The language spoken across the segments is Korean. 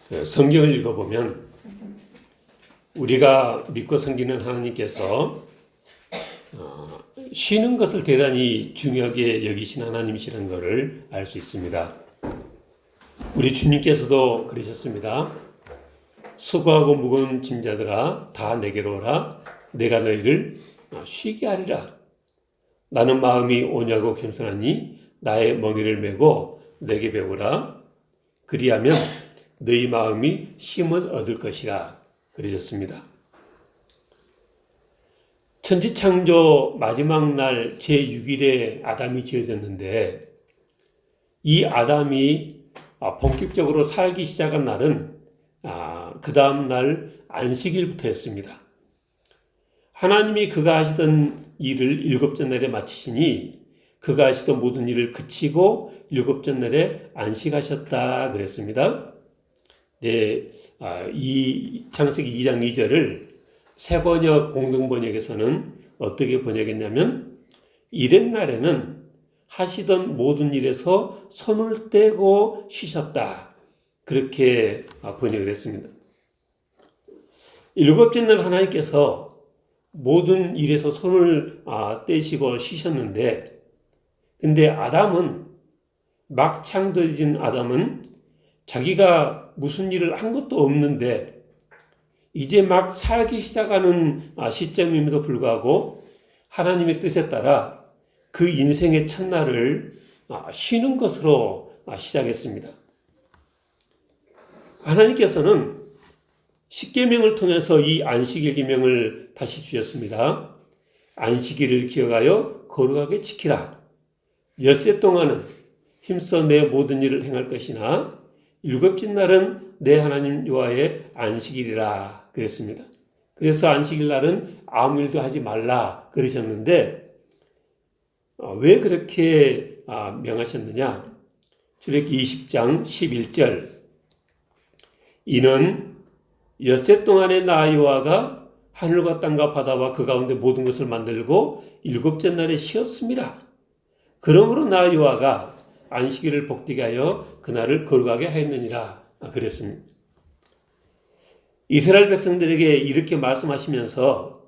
성경을 읽어보면 우리가 믿고 섬기는 하나님께서 쉬는 것을 대단히 중요하게 여기신 하나님이시라는 것을 알 수 있습니다. 우리 주님께서도 그러셨습니다. 수고하고 무거운 짐자들아 다 내게로 오라. 내가 너희를 쉬게 하리라. 나는 마음이 온유하고 겸손하니 나의 멍에를 메고 내게 배우라. 그리하면 너희 마음이 쉼을 얻을 것이라. 그러셨습니다. 천지창조 마지막 날 제6일에 아담이 지어졌는데 이 아담이 본격적으로 살기 시작한 날은 그 다음 날 안식일부터였습니다. 하나님이 그가 하시던 일을 일곱째 날에 마치시니 그가 하시던 모든 일을 그치고 일곱째 날에 안식하셨다 그랬습니다. 네, 이 창세기 2장 2절을 새번역 공동번역에서는 어떻게 번역했냐면 이른 날에는 하시던 모든 일에서 손을 떼고 쉬셨다. 그렇게 번역을 했습니다. 일곱째 날 하나님께서 모든 일에서 손을 떼시고 쉬셨는데 근데 막 창조해진 아담은 자기가 무슨 일을 한 것도 없는데 이제 막 살기 시작하는 시점임에도 불구하고 하나님의 뜻에 따라 그 인생의 첫날을 쉬는 것으로 시작했습니다. 하나님께서는 십계명을 통해서 이 안식일 계명을 다시 주셨습니다. 안식일을 기억하여 거룩하게 지키라. 엿새 동안은 힘써 내 모든 일을 행할 것이나 일곱째 날은 내 하나님 여호와의 안식일이라 그랬습니다. 그래서 안식일 날은 아무 일도 하지 말라 그러셨는데 왜 그렇게 명하셨느냐? 출애굽기 20장 11절 이는 엿새 동안에 나 여호와가 하늘과 땅과 바다와 그 가운데 모든 것을 만들고 일곱째 날에 쉬었습니다. 그러므로 나 여호와가 안식일을 복되게 하여 그날을 거룩하게 하였느니라 그랬습니다. 이스라엘 백성들에게 이렇게 말씀하시면서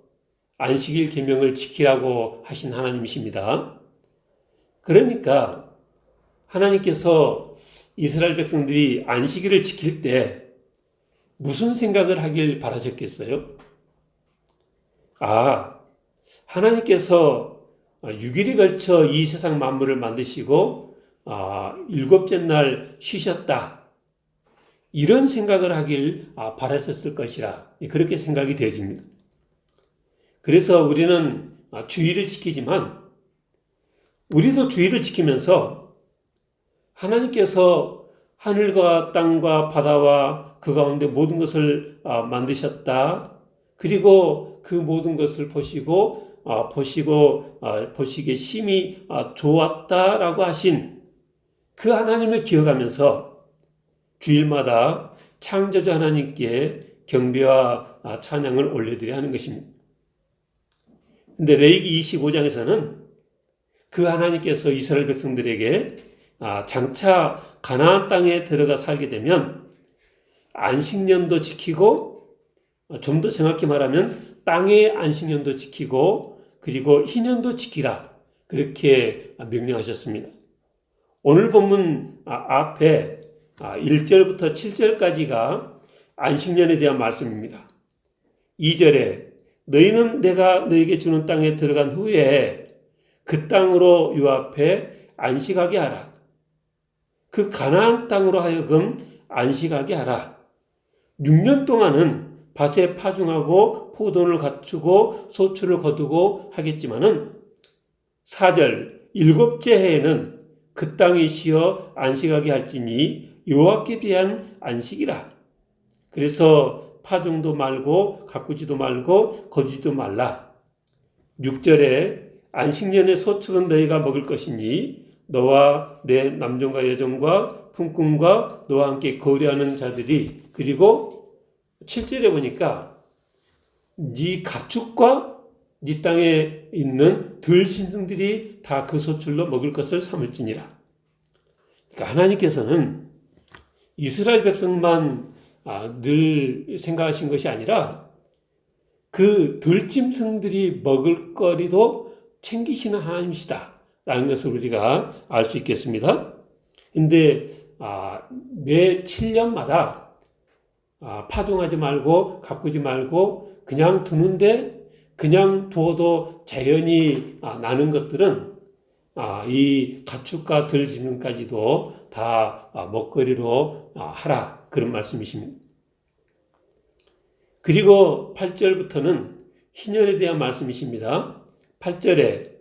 안식일 계명을 지키라고 하신 하나님이십니다. 그러니까 하나님께서 이스라엘 백성들이 안식일을 지킬 때 무슨 생각을 하길 바라셨겠어요? 하나님께서 6일에 걸쳐 이 세상 만물을 만드시고 일곱째 날 쉬셨다. 이런 생각을 하길 바라셨을 것이라 그렇게 생각이 되어집니다. 그래서 우리는 주일을 지키지만 우리도 주일을 지키면서 하나님께서 하늘과 땅과 바다와 그 가운데 모든 것을 만드셨다. 그리고 그 모든 것을 보시기에 심히 좋았다라고 하신 그 하나님을 기억하면서 주일마다 창조주 하나님께 경배와 찬양을 올려드려야 하는 것입니다. 근데 레위기 25장에서는 그 하나님께서 이스라엘 백성들에게 장차 가나안 땅에 들어가 살게 되면 안식년도 지키고 좀 더 정확히 말하면 땅의 안식년도 지키고 그리고 희년도 지키라 그렇게 명령하셨습니다. 오늘 본문 앞에 1절부터 7절까지가 안식년에 대한 말씀입니다. 2절에 너희는 내가 너희에게 주는 땅에 들어간 후에 그 땅으로 유업해 안식하게 하라. 그 가나안 땅으로 하여금 안식하게 하라. 6년 동안은 밭에 파종하고 포도를 갖추고 소출을 거두고 하겠지만은 4절 일곱째 해에는 그 땅이 쉬어 안식하게 할지니 여호와께 대한 안식이라. 그래서 파종도 말고 가꾸지도 말고 거두지도 말라. 6절에 안식년의 소출은 너희가 먹을 것이니 너와 내 남종과 여종과 품꾼과 너와 함께 거류하는 자들이 그리고 7절에 보니까 네 가축과 네 땅에 있는 들짐승들이 다 그 소출로 먹을 것을 삼을지니라. 그러니까 하나님께서는 이스라엘 백성만 늘 생각하신 것이 아니라 그 들짐승들이 먹을 거리도 챙기시는 하나님이시다 라는 것을 우리가 알 수 있겠습니다. 근데 매 7년마다 파동하지 말고 가꾸지 말고 그냥 두는데, 그냥 두어도 자연이 나는 것들은 이 가축과 들짐승까지도 다 먹거리로 하라, 그런 말씀이십니다. 그리고 8절부터는 희년에 대한 말씀이십니다. 8절에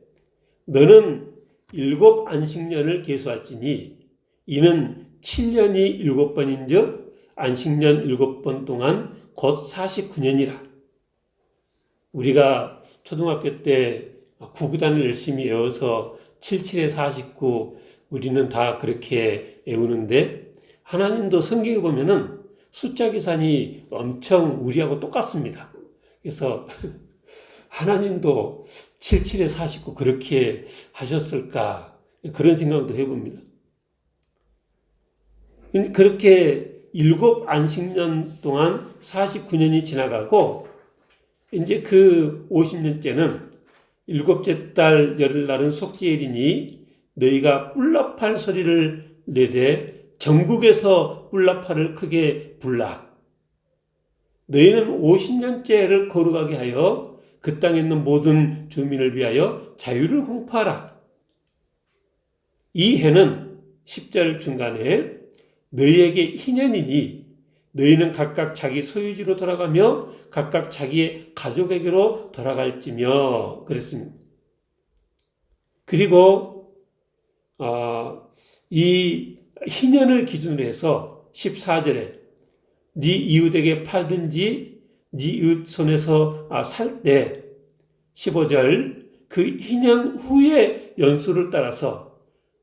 너는 7 안식년을 계수할지니 이는 7년이 7번인즉 안식년 7번 동안 곧 49년이라. 우리가 초등학교 때 구구단을 열심히 외워서 77에 49 우리는 다 그렇게 외우는데, 하나님도 성경에 보면은 숫자 계산이 엄청 우리하고 똑같습니다. 그래서 하나님도 77에 49 그렇게 하셨을까, 그런 생각도 해봅니다. 그렇게 7 안식년 동안 49년이 지나가고 이제 그 50년째는 7째 달 열흘날은 속죄일이니 너희가 뿔납할 소리를 내되 전국에서 뿔납할을 크게 불라. 너희는 50년째를 거룩하게 하여 그 땅에 있는 모든 주민을 위하여 자유를 공포하라. 이 해는 10절 중간에 너희에게 희년이니 너희는 각각 자기 소유지로 돌아가며 각각 자기의 가족에게로 돌아갈지며 그랬습니다. 그리고 이 희년을 기준으로 해서 14절에 네 이웃에게 팔든지 네 이웃 손에서 살 때 15절 그 희년 후의 연수를 따라서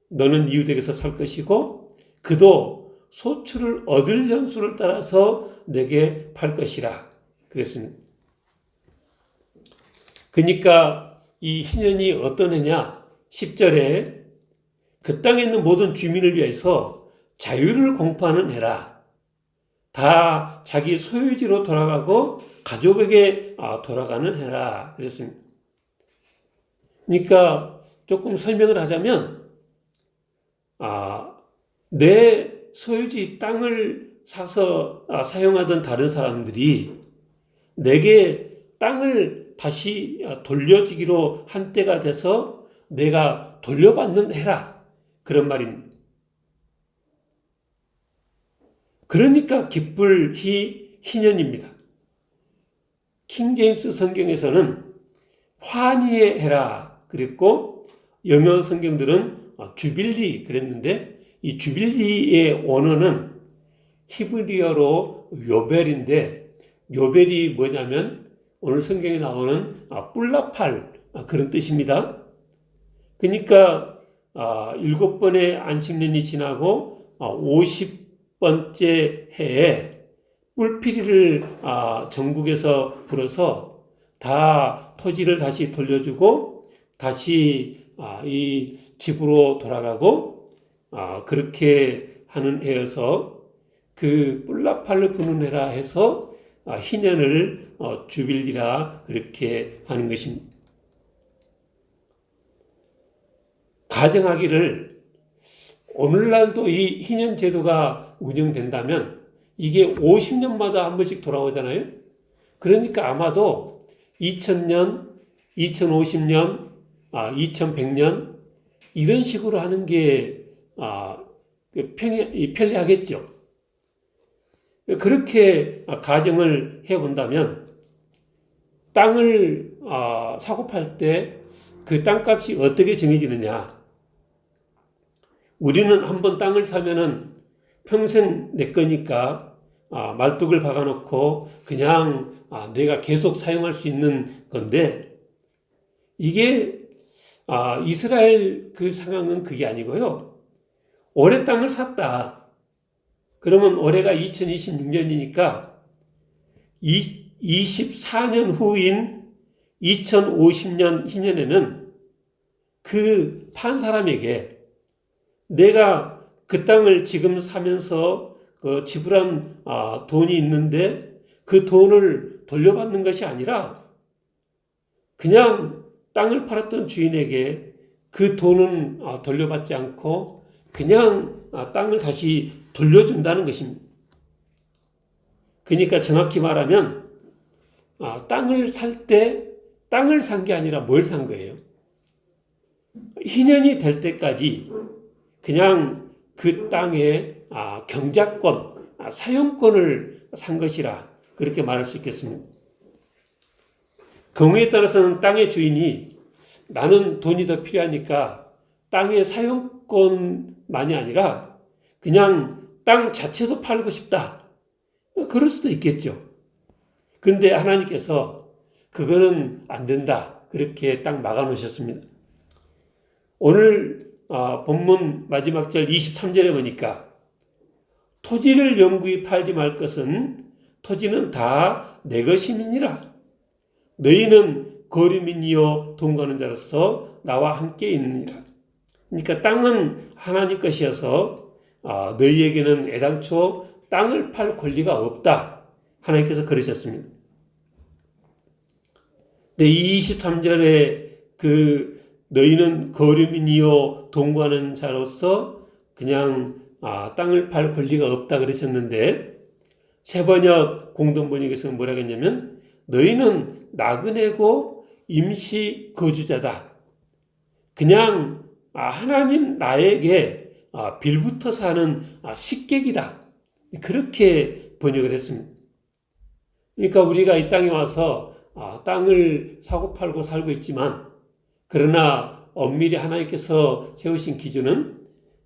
너는 이웃에게서 살 것이고 그도 소출을 얻을 연수를 따라서 내게 팔 것이라 그랬습니다. 그러니까 이 희년이 어떤 해냐? 10절에 그 땅에 있는 모든 주민을 위해서 자유를 공포하는 해라. 다 자기 소유지로 돌아가고 가족에게 돌아가는 해라 그랬습니다. 그러니까 조금 설명을 하자면 내 소유지 땅을 사서 사용하던 다른 사람들이 내게 땅을 다시 돌려주기로 한 때가 돼서 내가 돌려받는 해라, 그런 말입니다. 그러니까 기쁠 희년입니다. 킹제임스 성경에서는 환희의 해라 그랬고 영어 성경들은 주빌리 그랬는데, 이 주빌리의 원어는 히브리어로 요벨인데, 요벨이 뭐냐면 오늘 성경에 나오는 뿔납할 그런 뜻입니다. 그러니까 7번의 안식년이 지나고 50번째 해에 뿔피리를 전국에서 불어서 다 토지를 다시 돌려주고 다시 이 집으로 돌아가고 그렇게 하는 해여서 그 뿔납할을 부는 해라 해서 희년을 주빌리라 그렇게 하는 것입니다. 가정하기를 오늘날도 이 희년 제도가 운영된다면 이게 50년마다 한 번씩 돌아오잖아요. 그러니까 아마도 2000년, 2050년, 2100년 이런 식으로 하는 게 편리하겠죠. 그렇게 가정을 해본다면 땅을 사고 팔 때 그 땅값이 어떻게 정해지느냐. 우리는 한번 땅을 사면은 평생 내 거니까 말뚝을 박아놓고 그냥 내가 계속 사용할 수 있는 건데, 이게 이스라엘 그 상황은 그게 아니고요. 올해 땅을 샀다. 그러면 올해가 2026년이니까 24년 후인 2050년 희년에는 그 판 사람에게 내가 그 땅을 지금 사면서 그 지불한 돈이 있는데 그 돈을 돌려받는 것이 아니라 그냥 땅을 팔았던 주인에게 그 돈은 돌려받지 않고 그냥 땅을 다시 돌려준다는 것입니다. 그러니까 정확히 말하면 땅을 살 때 땅을 산 게 아니라 뭘 산 거예요? 희년이 될 때까지 그냥 그 땅의 경작권, 사용권을 산 것이라 그렇게 말할 수 있겠습니다. 경우에 따라서는 땅의 주인이 나는 돈이 더 필요하니까 땅의 사용권만이 아니라 그냥 땅 자체도 팔고 싶다. 그럴 수도 있겠죠. 근데 하나님께서 그거는 안 된다. 그렇게 딱 막아 놓으셨습니다. 오늘 본문 마지막 절 23절에 보니까 토지를 영구히 팔지 말 것은 토지는 다 내 것임이니라. 너희는 거류민이요 동거하는 자로서 나와 함께 있느니라. 그러니까 땅은 하나님 것이어서 너희에게는 애당초 땅을 팔 권리가 없다. 하나님께서 그러셨습니다. 근데 23절에 그 너희는 거류민이요 동거하는 자로서 그냥 땅을 팔 권리가 없다 그러셨는데 새번역 공동번역에서는 뭐라고 했냐면 너희는 나그네고 임시 거주자다. 그냥 하나님 나에게 빌붙어 사는 식객이다. 그렇게 번역을 했습니다. 그러니까 우리가 이 땅에 와서 땅을 사고 팔고 살고 있지만 그러나 엄밀히 하나님께서 세우신 기준은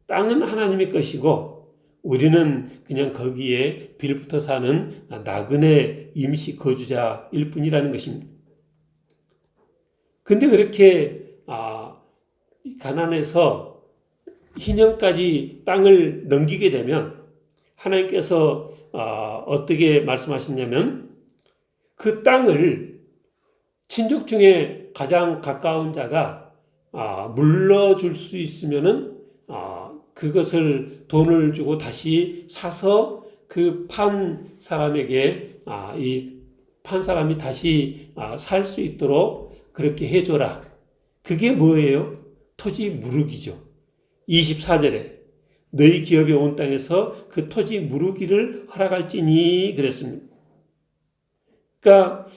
땅은 하나님의 것이고 우리는 그냥 거기에 빌붙어 사는 나그네 임시 거주자일 뿐이라는 것입니다. 근데 그렇게 가난해서 희년까지 땅을 넘기게 되면 하나님께서 어떻게 말씀하셨냐면 그 땅을 친족 중에 가장 가까운 자가 물러줄 수 있으면은 그것을 돈을 주고 다시 사서 그 판 사람에게 이 판 사람이 다시 살 수 있도록 그렇게 해줘라. 그게 뭐예요? 토지 무르기죠. 24절에 너희 기업이 온 땅에서 그 토지 무르기를 허락할지니 그랬습니다. 그러니까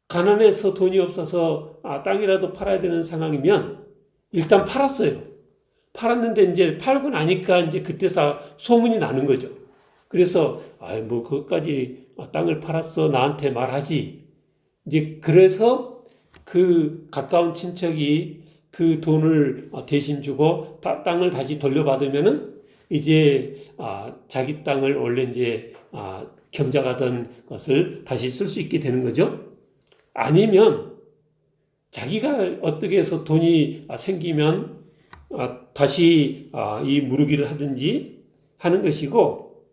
가난해서 돈이 없어서 땅이라도 팔아야 되는 상황이면 일단 팔았어요. 팔았는데 이제 팔고 나니까 이제 그때서 소문이 나는 거죠. 그래서 뭐 그것까지 땅을 팔았어 나한테 말하지. 이제 그래서 그 가까운 친척이 그 돈을 대신 주고 땅을 다시 돌려받으면은 이제 자기 땅을 원래 이제 경작하던 것을 다시 쓸 수 있게 되는 거죠. 아니면 자기가 어떻게 해서 돈이 생기면 다시 이 무르기를 하든지 하는 것이고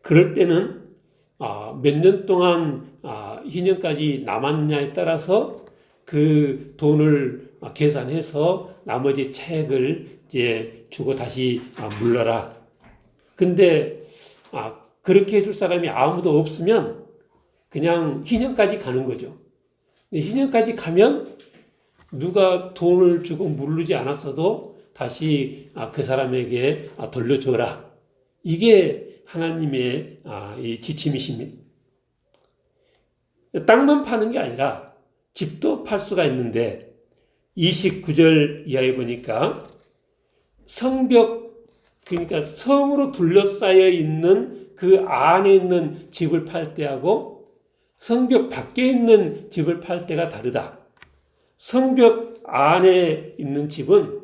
그럴 때는 몇 년 동안 희년까지 남았냐에 따라서 그 돈을 계산해서 나머지 차액을 이제 주고 다시 물러라. 근데 그렇게 해줄 사람이 아무도 없으면 그냥 희년까지 가는 거죠. 희년까지 가면 누가 돈을 주고 물르지 않았어도 다시 그 사람에게 돌려줘라. 이게 하나님의 이 지침이십니다. 땅만 파는 게 아니라 집도 팔 수가 있는데 29절 이하에 보니까 성벽 그러니까 성으로 둘러싸여 있는 그 안에 있는 집을 팔 때하고 성벽 밖에 있는 집을 팔 때가 다르다. 성벽 안에 있는 집은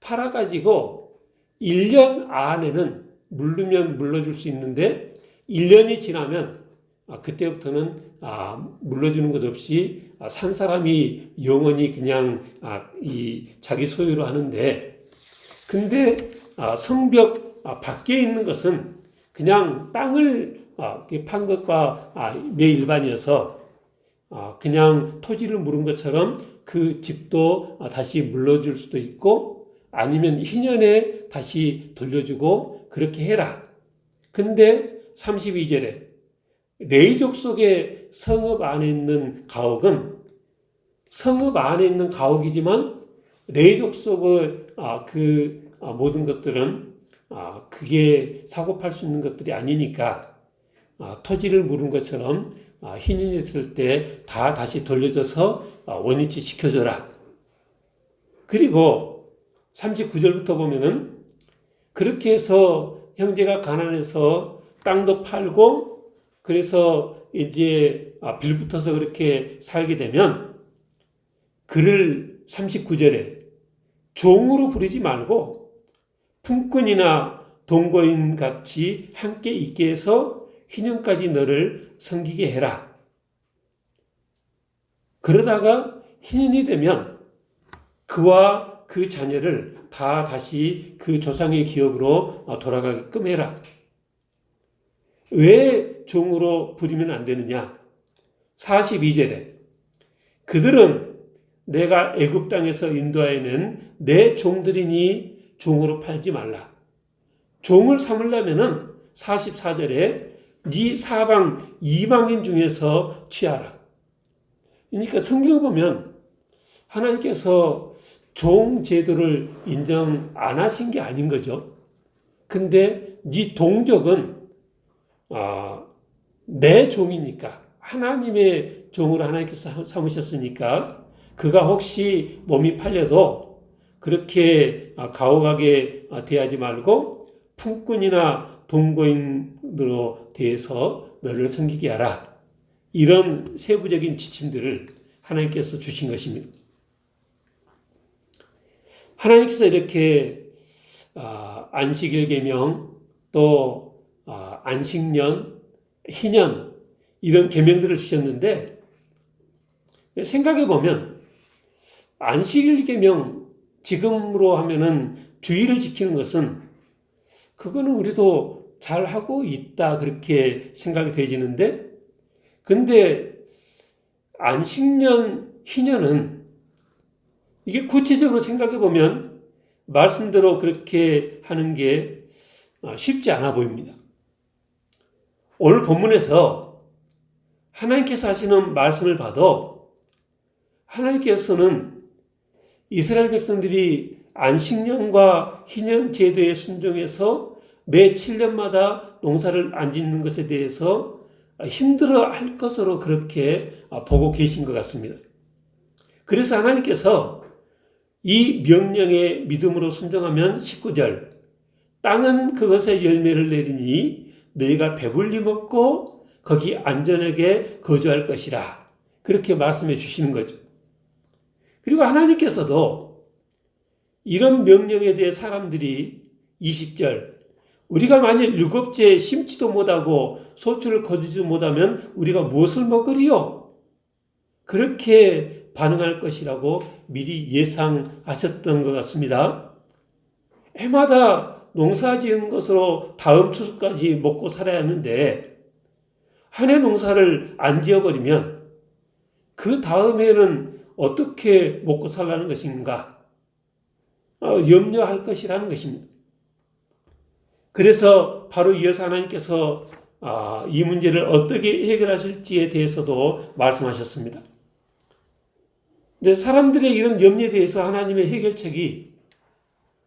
팔아가지고 1년 안에는 물르면 물러줄 수 있는데 1년이 지나면 그때부터는 물러주는 것 없이 산 사람이 영원히 그냥 이 자기 소유로 하는데 근데 성벽 밖에 있는 것은 그냥 땅을 판 것과 매일반이어서 그냥 토지를 물은 것처럼 그 집도 다시 물러줄 수도 있고 아니면 희년에 다시 돌려주고 그렇게 해라. 근데 32절에 레이족 속의 성읍 안에 있는 가옥은 성읍 안에 있는 가옥이지만 레이족 속의 모든 것들은 그게 사고 팔 수 있는 것들이 아니니까 토지를 물은 것처럼 희년이 있을 때 다 다시 돌려줘서 원위치 시켜줘라. 그리고 39절부터 보면은 그렇게 해서 형제가 가난해서 땅도 팔고 그래서 이제 빌붙어서 그렇게 살게 되면 그를 39절에 종으로 부르지 말고 품꾼이나 동거인 같이 함께 있게 해서 희년까지 너를 섬기게 해라. 그러다가 희년이 되면 그와 그 자녀를 다 다시 그 조상의 기업으로 돌아가게끔 해라. 왜 종으로 부리면 안 되느냐? 42절에 그들은 내가 애굽 땅에서 인도하여낸 내 종들이니 종으로 팔지 말라. 종을 삼으려면은 44절에 네 사방 이방인 중에서 취하라. 그러니까 성경을 보면 하나님께서 종 제도를 인정 안 하신 게 아닌 거죠. 근데 네 동족은 내 종이니까 하나님의 종으로 하나님께서 삼으셨으니까 그가 혹시 몸이 팔려도 그렇게 가혹하게 대하지 말고 품꾼이나 동거인으로 대해서 너를 섬기게 하라. 이런 세부적인 지침들을 하나님께서 주신 것입니다. 하나님께서 이렇게 안식일 계명 또 안식년, 희년 이런 계명들을 주셨는데 생각해 보면 안식일 계명 지금으로 하면은 주의를 지키는 것은 그거는 우리도 잘 하고 있다 그렇게 생각이 되지는데 근데 안식년, 희년은 이게 구체적으로 생각해 보면 말씀대로 그렇게 하는 게 쉽지 않아 보입니다. 오늘 본문에서 하나님께서 하시는 말씀을 봐도 하나님께서는 이스라엘 백성들이 안식년과 희년 제도에 순종해서 매 7년마다 농사를 안 짓는 것에 대해서 힘들어 할 것으로 그렇게 보고 계신 것 같습니다. 그래서 하나님께서 이 명령에 믿음으로 순종하면 19절 땅은 그것의 열매를 내리니 너희가 배불리 먹고 거기 안전하게 거주할 것이라 그렇게 말씀해 주시는 거죠. 그리고 하나님께서도 이런 명령에 대해 사람들이 20절 우리가 만일 7째 심지도 못하고 소출을 거두지 못하면 우리가 무엇을 먹으리요? 그렇게 반응할 것이라고 미리 예상하셨던 것 같습니다. 해마다 농사 지은 것으로 다음 추수까지 먹고 살아야 하는데 한 해 농사를 안 지어버리면 그 다음에는 어떻게 먹고 살라는 것인가? 염려할 것이라는 것입니다. 그래서 바로 이어서 하나님께서 이 문제를 어떻게 해결하실지에 대해서도 말씀하셨습니다. 근데 사람들의 이런 염려에 대해서 하나님의 해결책이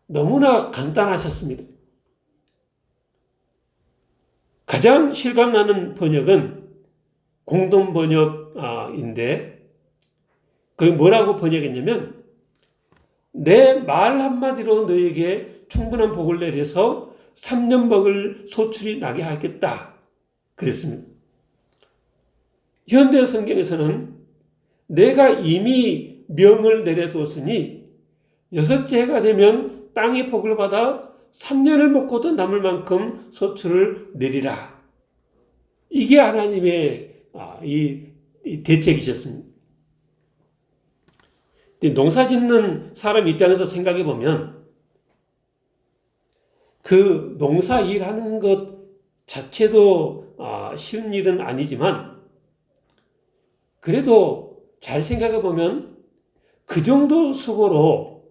너무나 간단하셨습니다. 가장 실감나는 번역은 공동 번역인데 그게 뭐라고 번역했냐면 내 말 한마디로 너에게 충분한 복을 내려서 3년 먹을 소출이 나게 하겠다. 그랬습니다. 현대 성경에서는 내가 이미 명을 내려두었으니 6째 해가 되면 땅이 복을 받아 3년을 먹고도 남을 만큼 소출을 내리라. 이게 하나님의 이 대책이셨습니다. 농사 짓는 사람 입장에서 생각해 보면 그 농사 일하는 것 자체도 쉬운 일은 아니지만 그래도 잘 생각해 보면 그 정도 수고로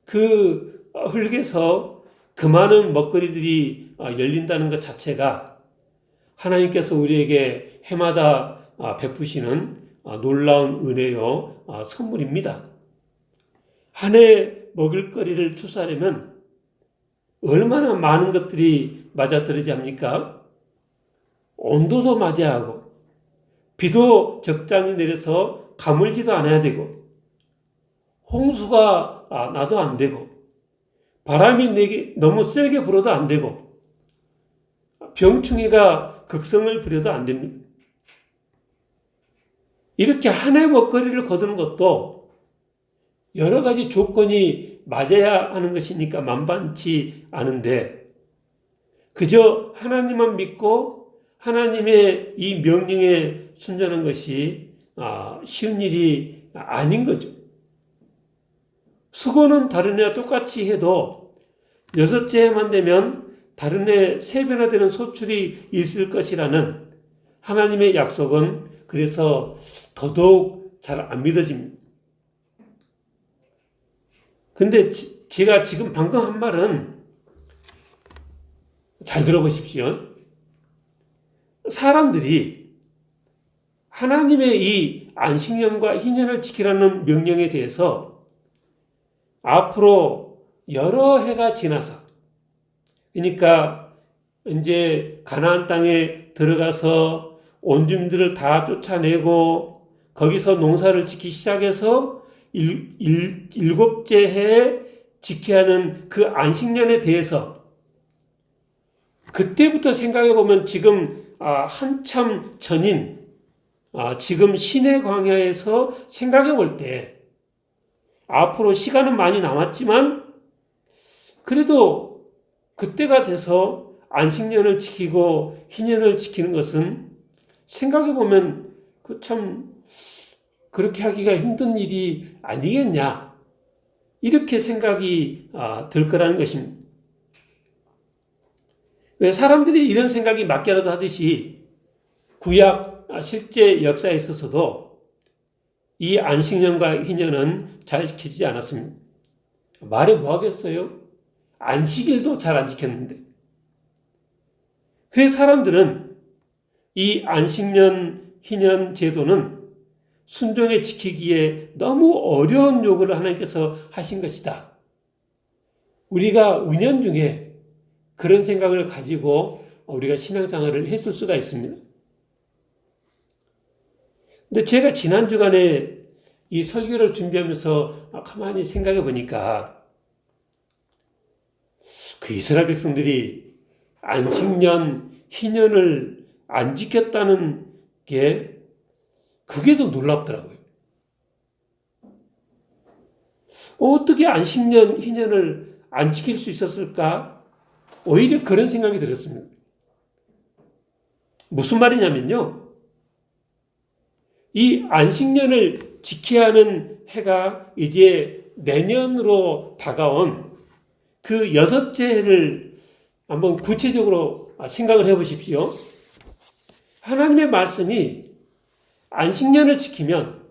그 흙에서 그 많은 먹거리들이 열린다는 것 자체가 하나님께서 우리에게 해마다 베푸시는 놀라운 은혜요 선물입니다. 한 해 먹을거리를 추수하려면 얼마나 많은 것들이 맞아떨어져야 합니까? 온도도 맞아야 하고 비도 적당히 내려서 가물지도 않아야 되고 홍수가 나도 안 되고 바람이 너무 세게 불어도 안 되고 병충해가 극성을 부려도 안 됩니다. 이렇게 한 해 먹거리를 거두는 것도 여러 가지 조건이 맞아야 하는 것이니까 만만치 않은데 그저 하나님만 믿고 하나님의 이 명령에 순종하는 것이 쉬운 일이 아닌 거죠. 수고는 다른 해와 똑같이 해도 여섯째 해만 되면 다른 해 3배나 되는 소출이 있을 것이라는 하나님의 약속은 그래서 더더욱 잘 안 믿어집니다. 근데 제가 지금 방금 한 말은 잘 들어보십시오. 사람들이 하나님의 이 안식년과 희년을 지키라는 명령에 대해서 앞으로 여러 해가 지나서 그러니까 이제 가나안 땅에 들어가서 온 주민들을 다 쫓아내고 거기서 농사를 짓기 시작해서 일곱째 해에 지켜야 하는 그 안식년에 대해서 그때부터 생각해 보면 지금 한참 전인 지금 시내 광야에서 생각해 볼 때 앞으로 시간은 많이 남았지만 그래도 그때가 돼서 안식년을 지키고 희년을 지키는 것은 생각해 보면 그 참 그렇게 하기가 힘든 일이 아니겠냐 이렇게 생각이 들 거라는 것입니다. 왜 사람들이 이런 생각이 맞게라도 하듯이 구약 실제 역사에 있어서도 이 안식년과 희년은 잘 지키지 않았습니다. 말해 뭐 하겠어요? 안식일도 잘 안 지켰는데. 그 사람들은 이 안식년 희년 제도는 순종에 지키기에 너무 어려운 요구를 하나님께서 하신 것이다. 우리가 은연중에 그런 생각을 가지고 우리가 신앙생활을 했을 수가 있습니다. 근데 제가 지난 주간에 이 설교를 준비하면서 가만히 생각해 보니까 그 이스라엘 백성들이 안식년, 희년을 안 지켰다는 게 그게 더 놀랍더라고요. 어떻게 안식년, 희년을 안 지킬 수 있었을까? 오히려 그런 생각이 들었습니다. 무슨 말이냐면요. 이 안식년을 지켜야 하는 해가 이제 내년으로 다가온 그 여섯째 해를 한번 구체적으로 생각을 해 보십시오. 하나님의 말씀이 안식년을 지키면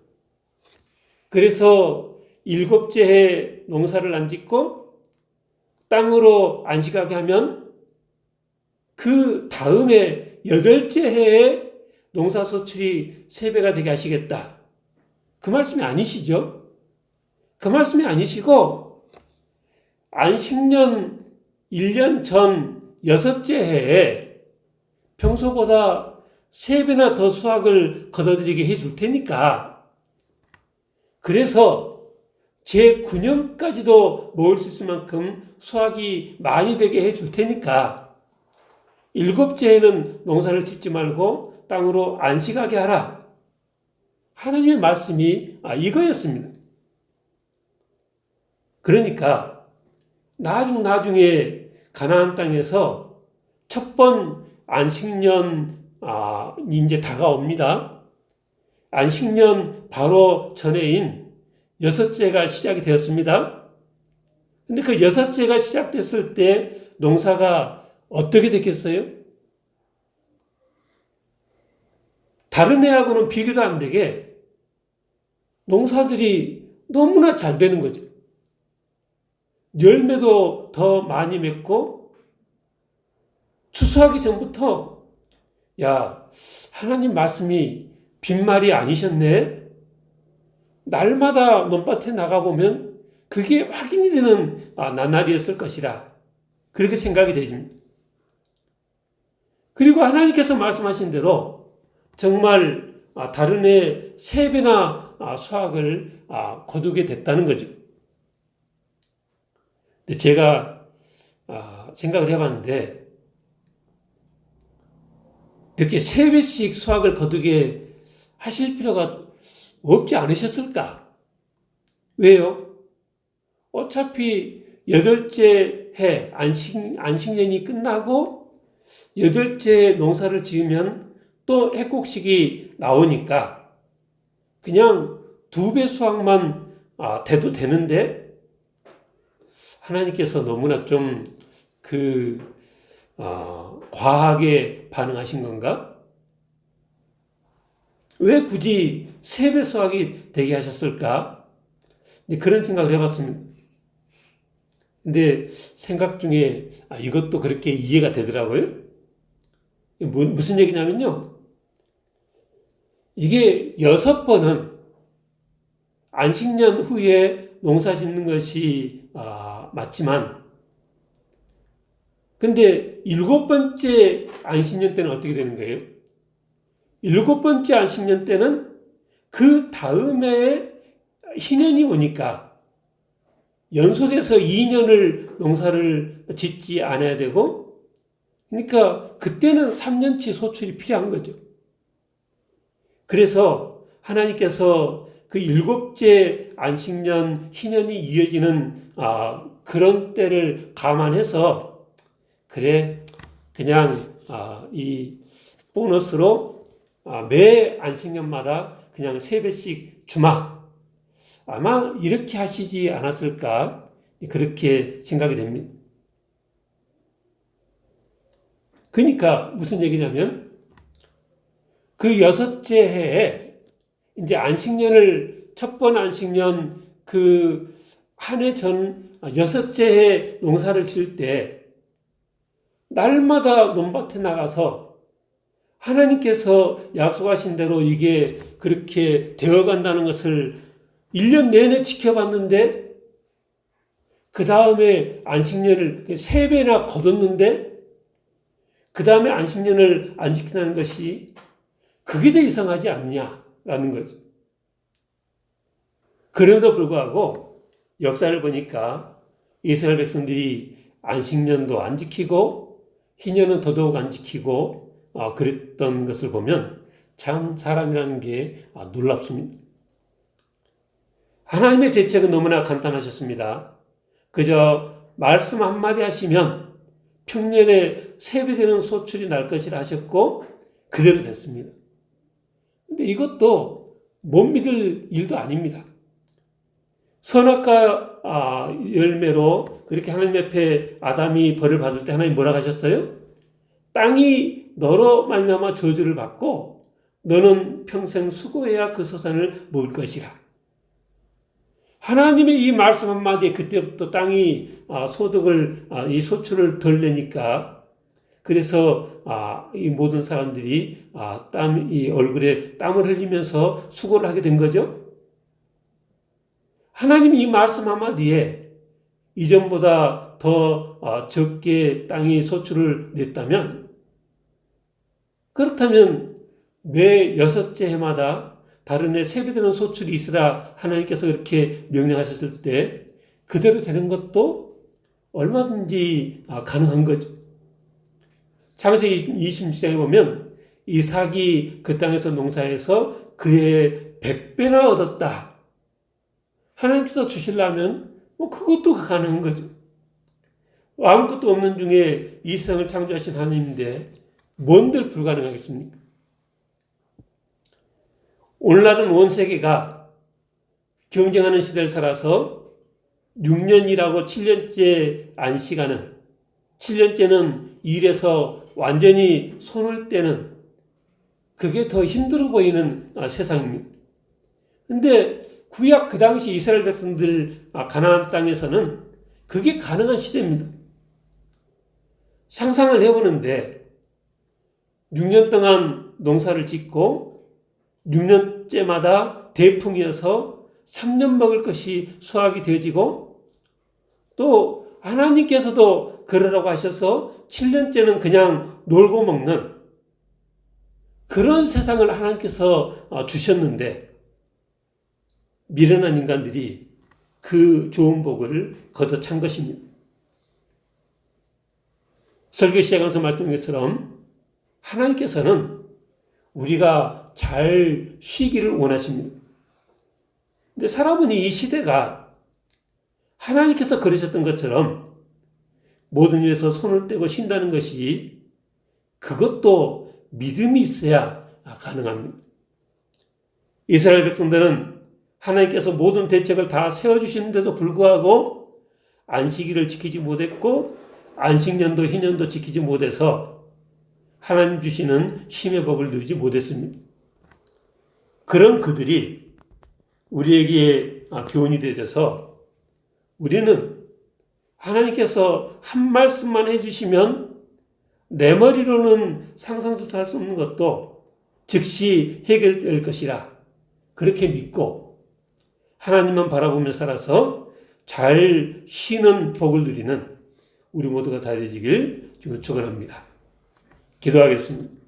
그래서 일곱째 해 농사를 안 짓고 땅으로 안식하게 하면 그 다음에 여덟째 해에 농사 소출이 3배가 되게 하시겠다. 그 말씀이 아니시죠? 그 말씀이 아니시고 안식년 1년 전 여섯째 해에 평소보다 3배나 더 수확을 거둬들이게 해줄 테니까 그래서 제 9년까지도 먹을 수 있을 만큼 수확이 많이 되게 해줄 테니까 일곱째 해는 농사를 짓지 말고 땅으로 안식하게 하라. 하나님의 말씀이 이거였습니다. 그러니까 나중에 가나안 땅에서 첫 번 안식년 이제 다가옵니다. 안식년 바로 전해인 여섯째가 시작이 되었습니다. 근데 그 여섯째가 시작됐을 때 농사가 어떻게 됐겠어요? 다른 해하고는 비교도 안 되게 농사들이 너무나 잘 되는 거죠. 열매도 더 많이 맺고 추수하기 전부터 야, 하나님 말씀이 빈말이 아니셨네. 날마다 논밭에 나가보면 그게 확인이 되는 나날이었을 것이라 그렇게 생각이 되집니다. 그리고 하나님께서 말씀하신 대로 정말 다른 해 3배나 수확을 거두게 됐다는 거죠. 근데 제가 생각을 해봤는데 이렇게 3배씩 수확을 거두게 하실 필요가 없지 않으셨을까? 왜요? 어차피 8째 해 안식년이 끝나고 8째 농사를 지으면 또 해곡식이 나오니까 그냥 2배 수확만 돼도 되는데 하나님께서 너무나 좀 과하게 반응하신 건가? 왜 굳이 3배 수확이 되게 하셨을까? 그런 생각을 해봤습니다. 근데 생각 중에 이것도 그렇게 이해가 되더라고요. 무슨 얘기냐면요. 이게 6번은 안식년 후에 농사 짓는 것이 맞지만 근데 7번째 안식년 때는 어떻게 되는 거예요? 7번째 안식년 때는 그 다음에 희년이 오니까 연속해서 2년을 농사를 짓지 않아야 되고 그러니까 그때는 3년치 소출이 필요한 거죠. 그래서 하나님께서 그 7째 안식년 희년이 이어지는 그런 때를 감안해서 그래 그냥 이 보너스로 매 안식년마다 그냥 3배씩 주마. 아마 이렇게 하시지 않았을까 그렇게 생각이 됩니다. 그러니까 무슨 얘기냐면 그 6째 해에 이제 안식년을 첫 번 안식년 그 한 해 전 6째 해 농사를 지을 때 날마다 논밭에 나가서 하나님께서 약속하신 대로 이게 그렇게 되어간다는 것을 1년 내내 지켜봤는데 그 다음에 안식년을 3배나 거뒀는데 그 다음에 안식년을 안 지킨다는 것이 그게 더 이상하지 않느냐라는 거죠. 그럼에도 불구하고 역사를 보니까 이스라엘 백성들이 안식년도 안 지키고 희년은 더더욱 안 지키고 그랬던 것을 보면 참 사람이라는 게 놀랍습니다. 하나님의 대책은 너무나 간단하셨습니다. 그저 말씀 한마디 하시면 평년에 3배 되는 소출이 날 것이라 하셨고 그대로 됐습니다. 근데 이것도 못 믿을 일도 아닙니다. 선악과 열매로 그렇게 하나님 앞에 아담이 벌을 받을 때 하나님 뭐라고 하셨어요? 땅이 너로 말미암아 저주를 받고 너는 평생 수고해야 그 소산을 먹을 것이라. 하나님의 이 말씀 한마디에 그때부터 땅이 소득을 이 소출을 덜 내니까 그래서 이 모든 사람들이 이 얼굴에 땀을 흘리면서 수고를 하게 된 거죠. 하나님이 이 말씀 한마디에 이전보다 더 적게 땅이 소출을 냈다면 그렇다면 매 6째 해마다 다른 해 3배 되는 소출이 있으라 하나님께서 그렇게 명령하셨을 때 그대로 되는 것도 얼마든지 가능한 거죠. 창세기 26장에 보면 이삭이 그 땅에서 농사해서 그해 100배나 얻었다. 하나님께서 주시려면 그것도 가능한 거죠. 아무것도 없는 중에 이 세상을 창조하신 하나님인데 뭔들 불가능하겠습니까? 오늘날은 온 세계가 경쟁하는 시대를 살아서 6년이라고 7년째 안식하는 7년째는 일에서 완전히 손을 떼는 그게 더 힘들어 보이는 세상입니다. 근데 구약 그 당시 이스라엘 백성들 가나안 땅에서는 그게 가능한 시대입니다. 상상을 해보는데 6년 동안 농사를 짓고 6년째마다 대풍이어서 3년 먹을 것이 수확이 되어지고 또 하나님께서도 그러라고 하셔서 7년째는 그냥 놀고 먹는 그런 세상을 하나님께서 주셨는데 미련한 인간들이 그 좋은 복을 걷어찬 것입니다. 설교 시작하면서 말씀드린 것처럼 하나님께서는 우리가 잘 쉬기를 원하십니다. 근데 살아보니 이 시대가 하나님께서 그러셨던 것처럼 모든 일에서 손을 떼고 쉰다는 것이 그것도 믿음이 있어야 가능합니다. 이스라엘 백성들은 하나님께서 모든 대책을 다 세워주시는데도 불구하고 안식일을 지키지 못했고 안식년도 희년도 지키지 못해서 하나님 주시는 쉼의 복을 누리지 못했습니다. 그런 그들이 우리에게 교훈이 되셔서 우리는 하나님께서 한 말씀만 해주시면 내 머리로는 상상조차 할 수 없는 것도 즉시 해결될 것이라 그렇게 믿고 하나님만 바라보며 살아서 잘 쉬는 복을 누리는 우리 모두가 다 되시길 축원합니다. 기도하겠습니다.